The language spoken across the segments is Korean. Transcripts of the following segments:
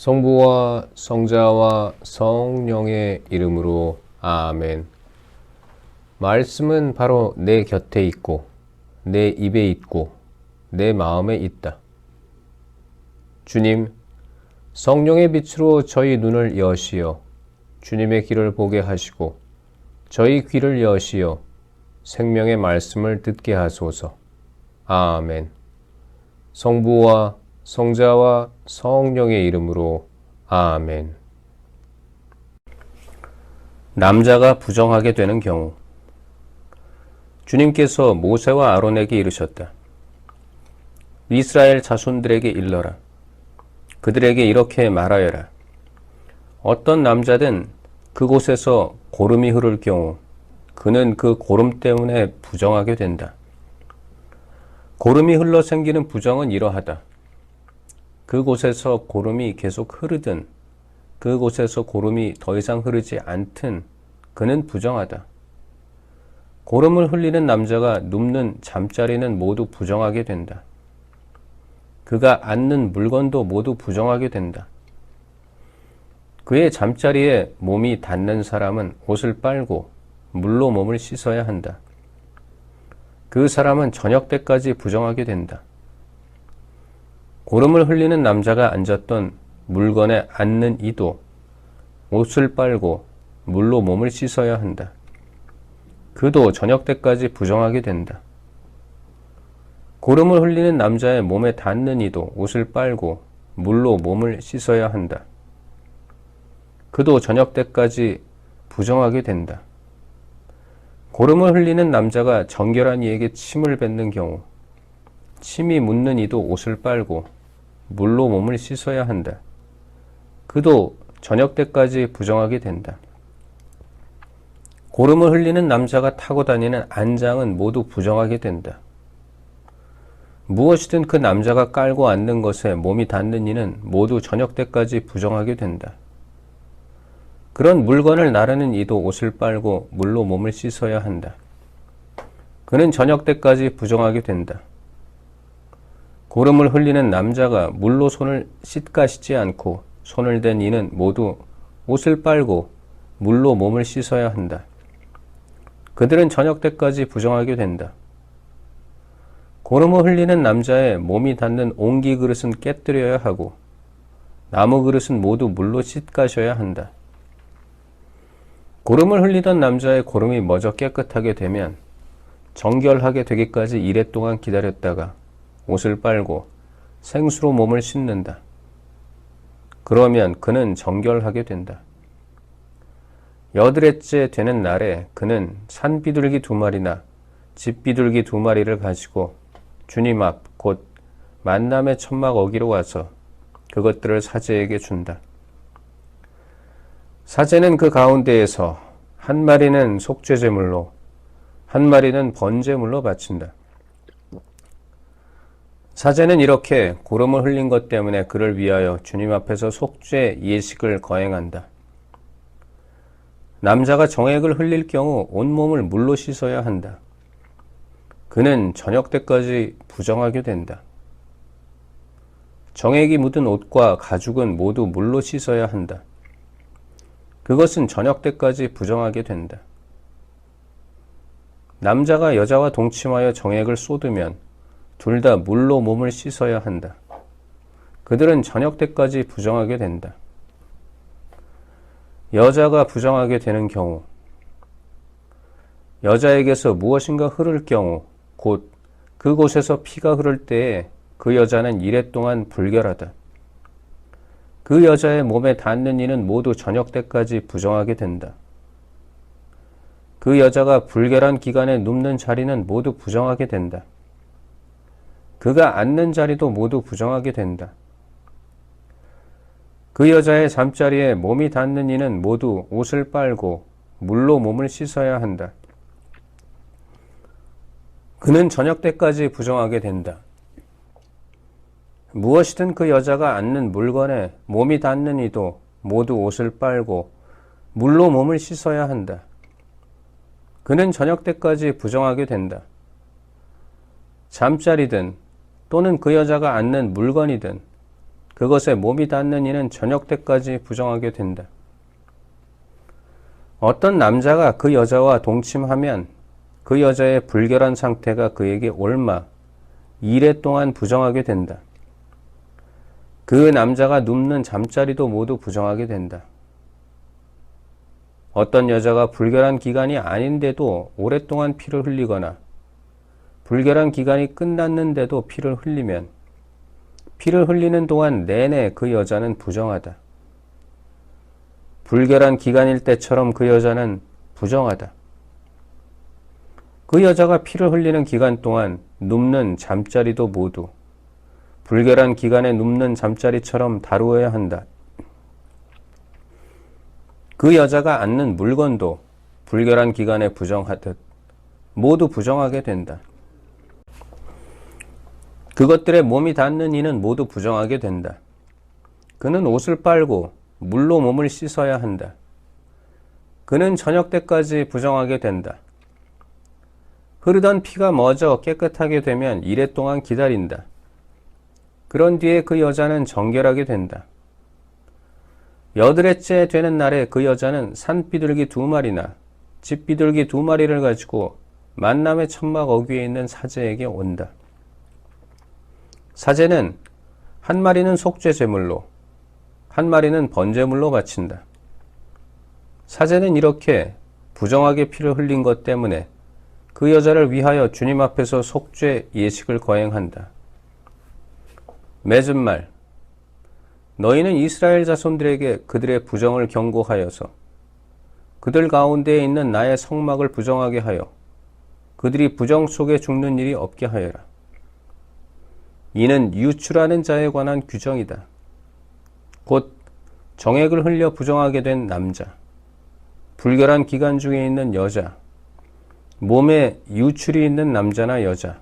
성부와 성자와 성령의 이름으로 아멘. 말씀은 바로 내 곁에 있고 내 입에 있고 내 마음에 있다. 주님, 성령의 빛으로 저희 눈을 여시어 주님의 길을 보게 하시고 저희 귀를 여시어 생명의 말씀을 듣게 하소서. 아멘. 성부와 성자와 성령의 이름으로 아멘. 남자가 부정하게 되는 경우, 주님께서 모세와 아론에게 이르셨다. 이스라엘 자손들에게 일러라. 그들에게 이렇게 말하여라. 어떤 남자든 그곳에서 고름이 흐를 경우 그는 그 고름 때문에 부정하게 된다. 고름이 흘러 생기는 부정은 이러하다. 그곳에서 고름이 계속 흐르든 그곳에서 고름이 더 이상 흐르지 않든 그는 부정하다. 고름을 흘리는 남자가 눕는 잠자리는 모두 부정하게 된다. 그가 앉는 물건도 모두 부정하게 된다. 그의 잠자리에 몸이 닿는 사람은 옷을 빨고 물로 몸을 씻어야 한다. 그 사람은 저녁 때까지 부정하게 된다. 고름을 흘리는 남자가 앉았던 물건에 앉는 이도 옷을 빨고 물로 몸을 씻어야 한다. 그도 저녁 때까지 부정하게 된다. 고름을 흘리는 남자의 몸에 닿는 이도 옷을 빨고 물로 몸을 씻어야 한다. 그도 저녁 때까지 부정하게 된다. 고름을 흘리는 남자가 정결한 이에게 침을 뱉는 경우 침이 묻는 이도 옷을 빨고 물로 몸을 씻어야 한다. 그도 저녁 때까지 부정하게 된다. 고름을 흘리는 남자가 타고 다니는 안장은 모두 부정하게 된다. 무엇이든 그 남자가 깔고 앉는 것에 몸이 닿는 이는 모두 저녁 때까지 부정하게 된다. 그런 물건을 나르는 이도 옷을 빨고 물로 몸을 씻어야 한다. 그는 저녁 때까지 부정하게 된다. 고름을 흘리는 남자가 물로 손을 씻가시지 않고 손을 댄 이는 모두 옷을 빨고 물로 몸을 씻어야 한다. 그들은 저녁 때까지 부정하게 된다. 고름을 흘리는 남자의 몸이 닿는 옹기 그릇은 깨뜨려야 하고 나무 그릇은 모두 물로 씻가셔야 한다. 고름을 흘리던 남자의 고름이 먼저 깨끗하게 되면 정결하게 되기까지 이래 동안 기다렸다가 옷을 빨고 생수로 몸을 씻는다. 그러면 그는 정결하게 된다. 여드렛째 되는 날에 그는 산비둘기 2마리나 집비둘기 2마리를 가지고 주님 앞 곧 만남의 천막 어기로 와서 그것들을 사제에게 준다. 사제는 그 가운데에서 한 마리는 속죄제물로 한 마리는 번제물로 바친다. 사제는 이렇게 고름을 흘린 것 때문에 그를 위하여 주님 앞에서 속죄 예식을 거행한다. 남자가 정액을 흘릴 경우 온몸을 물로 씻어야 한다. 그는 저녁 때까지 부정하게 된다. 정액이 묻은 옷과 가죽은 모두 물로 씻어야 한다. 그것은 저녁 때까지 부정하게 된다. 남자가 여자와 동침하여 정액을 쏟으면 둘 다 물로 몸을 씻어야 한다. 그들은 저녁 때까지 부정하게 된다. 여자가 부정하게 되는 경우, 여자에게서 무엇인가 흐를 경우, 곧 그곳에서 피가 흐를 때에 그 여자는 이래 동안 불결하다. 그 여자의 몸에 닿는 이는 모두 저녁 때까지 부정하게 된다. 그 여자가 불결한 기간에 눕는 자리는 모두 부정하게 된다. 그가 앉는 자리도 모두 부정하게 된다. 그 여자의 잠자리에 몸이 닿는 이는 모두 옷을 빨고 물로 몸을 씻어야 한다. 그는 저녁 때까지 부정하게 된다. 무엇이든 그 여자가 앉는 물건에 몸이 닿는 이도 모두 옷을 빨고 물로 몸을 씻어야 한다. 그는 저녁 때까지 부정하게 된다. 잠자리든 또는 그 여자가 앉는 물건이든 그것에 몸이 닿는 이는 저녁 때까지 부정하게 된다. 어떤 남자가 그 여자와 동침하면 그 여자의 불결한 상태가 그에게 올마 이래 동안 부정하게 된다. 그 남자가 눕는 잠자리도 모두 부정하게 된다. 어떤 여자가 불결한 기간이 아닌데도 오랫동안 피를 흘리거나 불결한 기간이 끝났는데도 피를 흘리면 피를 흘리는 동안 내내 그 여자는 부정하다. 불결한 기간일 때처럼 그 여자는 부정하다. 그 여자가 피를 흘리는 기간 동안 눕는 잠자리도 모두 불결한 기간에 눕는 잠자리처럼 다루어야 한다. 그 여자가 앉는 물건도 불결한 기간에 부정하듯 모두 부정하게 된다. 그것들의 몸이 닿는 이는 모두 부정하게 된다. 그는 옷을 빨고 물로 몸을 씻어야 한다. 그는 저녁 때까지 부정하게 된다. 흐르던 피가 멎어 깨끗하게 되면 이래 동안 기다린다. 그런 뒤에 그 여자는 정결하게 된다. 여드레째 되는 날에 그 여자는 산비둘기 2마리나 집비둘기 2마리를 가지고 만남의 천막 어귀에 있는 사제에게 온다. 사제는 한 마리는 속죄 제물로, 한 마리는 번제물로 바친다. 사제는 이렇게 부정하게 피를 흘린 것 때문에 그 여자를 위하여 주님 앞에서 속죄 예식을 거행한다. 맺은 말, 너희는 이스라엘 자손들에게 그들의 부정을 경고하여서 그들 가운데에 있는 나의 성막을 부정하게 하여 그들이 부정 속에 죽는 일이 없게 하여라. 이는 유출하는 자에 관한 규정이다. 곧 정액을 흘려 부정하게 된 남자, 불결한 기간 중에 있는 여자, 몸에 유출이 있는 남자나 여자,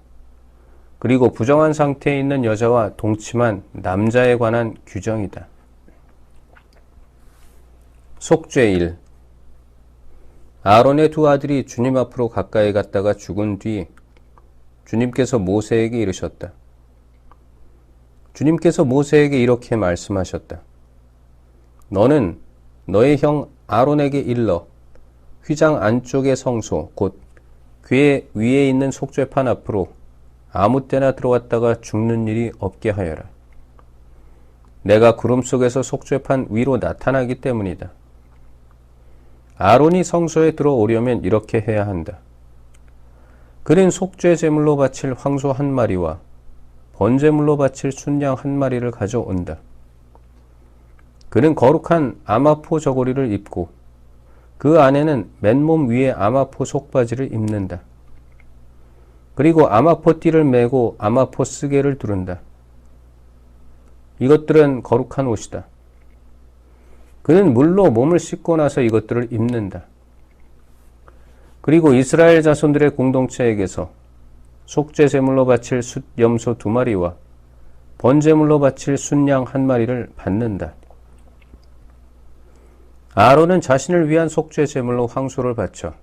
그리고 부정한 상태에 있는 여자와 동침한 남자에 관한 규정이다. 속죄 1. 아론의 2 아들이 주님 앞으로 가까이 갔다가 죽은 뒤 주님께서 모세에게 이르셨다. 주님께서 모세에게 이렇게 말씀하셨다. 너는 너의 형 아론에게 일러 휘장 안쪽의 성소 곧 궤 위에 있는 속죄판 앞으로 아무 때나 들어왔다가 죽는 일이 없게 하여라. 내가 구름 속에서 속죄판 위로 나타나기 때문이다. 아론이 성소에 들어오려면 이렇게 해야 한다. 그는 속죄 제물로 바칠 황소 1마리와 번제물로 바칠 순양 1마리를 가져온다. 그는 거룩한 아마포 저고리를 입고 그 안에는 맨몸 위에 아마포 속바지를 입는다. 그리고 아마포 띠를 메고 아마포 쓰개를 두른다. 이것들은 거룩한 옷이다. 그는 물로 몸을 씻고 나서 이것들을 입는다. 그리고 이스라엘 자손들의 공동체에게서 속죄 제물로 바칠 숫 염소 2마리와 번제물로 바칠 순양 1마리를 받는다. 아론은 자신을 위한 속죄 제물로 황소를 바쳐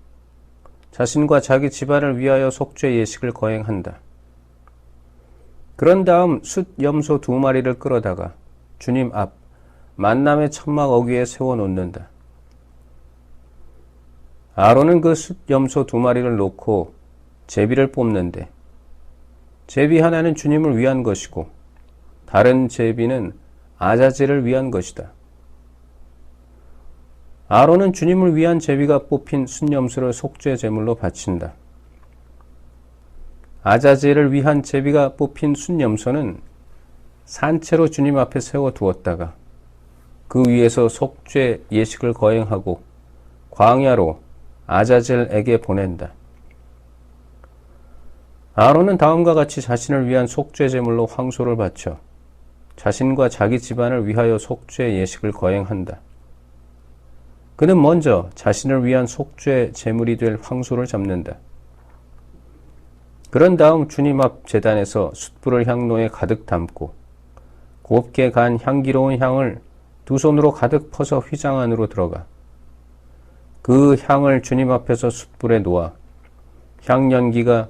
자신과 자기 집안을 위하여 속죄 예식을 거행한다. 그런 다음 숫 염소 2마리를 끌어다가 주님 앞 만남의 천막 어귀에 세워놓는다. 아론은 그 숫 염소 2마리를 놓고 제비를 뽑는데 제비 하나는 주님을 위한 것이고 다른 제비는 아자젤을 위한 것이다. 아론은 주님을 위한 제비가 뽑힌 순염소를 속죄 제물로 바친다. 아자젤을 위한 제비가 뽑힌 순염소는 산채로 주님 앞에 세워두었다가 그 위에서 속죄 예식을 거행하고 광야로 아자젤에게 보낸다. 아론은 다음과 같이 자신을 위한 속죄 제물로 황소를 바쳐 자신과 자기 집안을 위하여 속죄 예식을 거행한다. 그는 먼저 자신을 위한 속죄 제물이 될 황소를 잡는다. 그런 다음 주님 앞 제단에서 숯불을 향로에 가득 담고 곱게 간 향기로운 향을 2 손으로 가득 퍼서 휘장 안으로 들어가 그 향을 주님 앞에서 숯불에 놓아 향연기가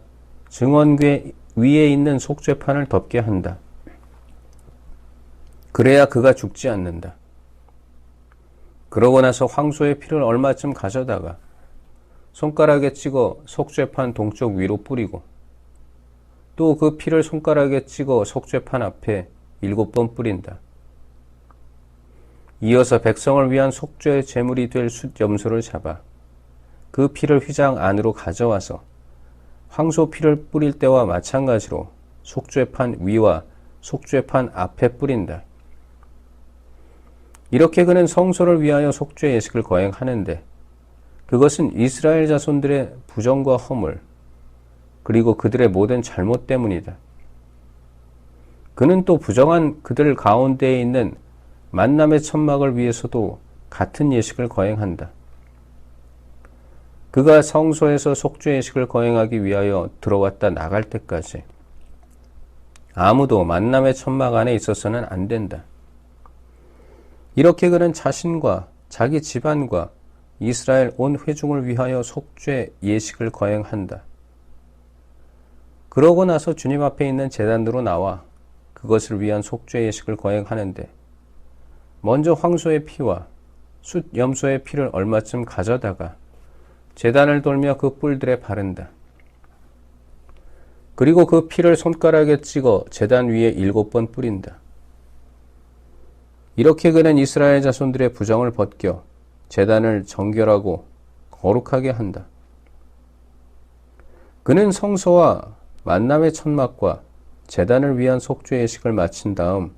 증언궤 위에 있는 속죄판을 덮게 한다. 그래야 그가 죽지 않는다. 그러고 나서 황소의 피를 얼마쯤 가져다가 손가락에 찍어 속죄판 동쪽 위로 뿌리고 또 그 피를 손가락에 찍어 속죄판 앞에 7번 뿌린다. 이어서 백성을 위한 속죄의 제물이 될 숫염소를 잡아 그 피를 휘장 안으로 가져와서 황소 피를 뿌릴 때와 마찬가지로 속죄판 위와 속죄판 앞에 뿌린다. 이렇게 그는 성소를 위하여 속죄 예식을 거행하는데 그것은 이스라엘 자손들의 부정과 허물 그리고 그들의 모든 잘못 때문이다. 그는 또 부정한 그들 가운데에 있는 만남의 천막을 위해서도 같은 예식을 거행한다. 그가 성소에서 속죄 예식을 거행하기 위하여 들어왔다 나갈 때까지 아무도 만남의 천막 안에 있어서는 안 된다. 이렇게 그는 자신과 자기 집안과 이스라엘 온 회중을 위하여 속죄 예식을 거행한다. 그러고 나서 주님 앞에 있는 제단으로 나와 그것을 위한 속죄 예식을 거행하는데 먼저 황소의 피와 숫 염소의 피를 얼마쯤 가져다가 제단을 돌며 그 뿔들에 바른다. 그리고 그 피를 손가락에 찍어 제단 위에 7번 뿌린다. 이렇게 그는 이스라엘 자손들의 부정을 벗겨 제단을 정결하고 거룩하게 한다. 그는 성소와 만남의 천막과 제단을 위한 속죄 예식을 마친 다음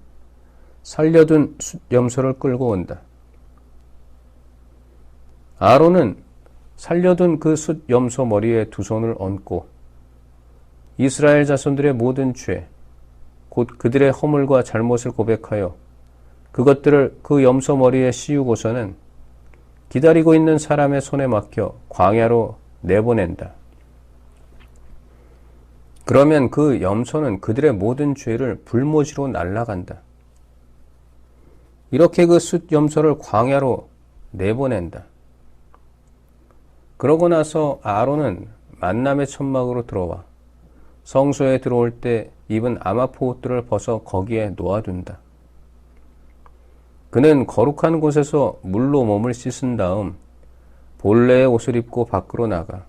살려둔 숫염소를 끌고 온다. 아론은 살려둔 그 숫염소 머리에 두 손을 얹고 이스라엘 자손들의 모든 죄, 곧 그들의 허물과 잘못을 고백하여 그것들을 그 염소 머리에 씌우고서는 기다리고 있는 사람의 손에 맡겨 광야로 내보낸다. 그러면 그 염소는 그들의 모든 죄를 불모지로 날아간다. 이렇게 그 숫염소를 광야로 내보낸다. 그러고 나서 아론은 만남의 천막으로 들어와 성소에 들어올 때 입은 아마포 옷들을 벗어 거기에 놓아둔다. 그는 거룩한 곳에서 물로 몸을 씻은 다음 본래의 옷을 입고 밖으로 나가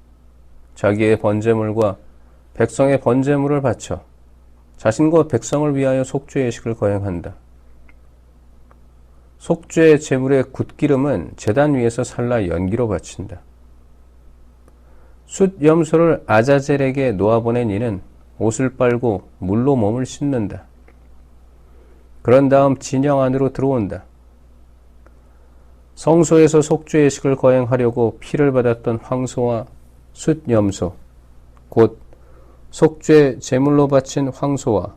자기의 번제물과 백성의 번제물을 바쳐 자신과 백성을 위하여 속죄 예식을 거행한다. 속죄 제물의 굿기름은 제단 위에서 살라 연기로 바친다. 숫 염소를 아자젤에게 놓아보낸 이는 옷을 빨고 물로 몸을 씻는다. 그런 다음 진영 안으로 들어온다. 성소에서 속죄 예식을 거행하려고 피를 받았던 황소와 숫 염소, 곧 속죄 제물로 바친 황소와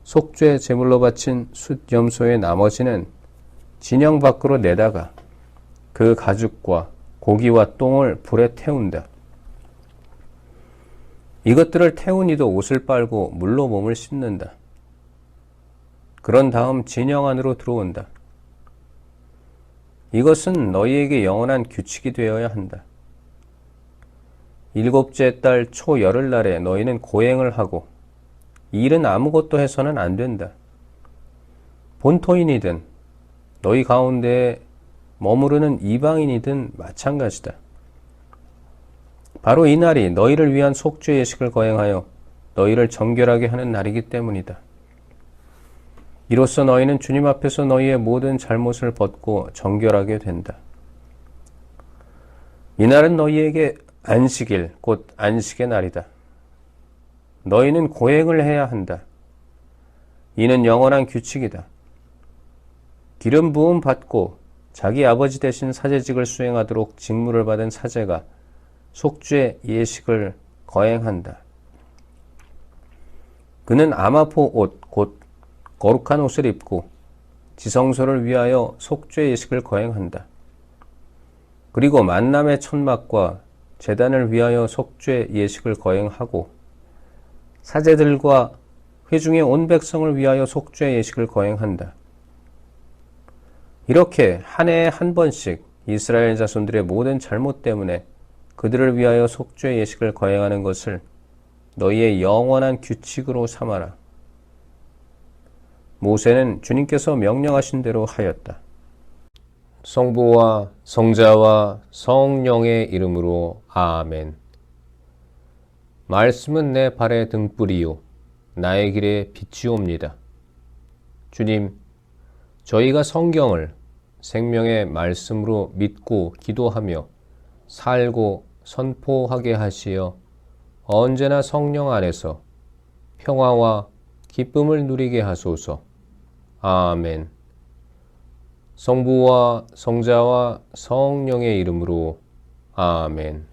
속죄 제물로 바친 숫 염소의 나머지는 진영 밖으로 내다가 그 가죽과 고기와 똥을 불에 태운다. 이것들을 태운 이도 옷을 빨고 물로 몸을 씻는다. 그런 다음 진영 안으로 들어온다. 이것은 너희에게 영원한 규칙이 되어야 한다. 7째 달 초열흘날에 너희는 고행을 하고 일은 아무것도 해서는 안 된다. 본토인이든 너희 가운데에 머무르는 이방인이든 마찬가지다. 바로 이 날이 너희를 위한 속죄 예식을 거행하여 너희를 정결하게 하는 날이기 때문이다. 이로써 너희는 주님 앞에서 너희의 모든 잘못을 벗고 정결하게 된다. 이 날은 너희에게 안식일, 곧 안식의 날이다. 너희는 고행을 해야 한다. 이는 영원한 규칙이다. 기름 부음 받고 자기 아버지 대신 사제직을 수행하도록 직무를 받은 사제가 속죄 예식을 거행한다. 그는 아마포 옷, 곧 거룩한 옷을 입고 지성소를 위하여 속죄 예식을 거행한다. 그리고 만남의 천막과 제단을 위하여 속죄 예식을 거행하고 사제들과 회중의 온 백성을 위하여 속죄 예식을 거행한다. 이렇게 한 해에 한 번씩 이스라엘 자손들의 모든 잘못 때문에 그들을 위하여 속죄 예식을 거행하는 것을 너희의 영원한 규칙으로 삼아라. 모세는 주님께서 명령하신 대로 하였다. 성부와 성자와 성령의 이름으로 아멘. 말씀은 내 발의 등불이요 나의 길에 빛이옵니다. 주님, 저희가 성경을 생명의 말씀으로 믿고 기도하며 살고 선포하게 하시어 언제나 성령 안에서 평화와 기쁨을 누리게 하소서. 아멘. 성부와 성자와 성령의 이름으로 아멘.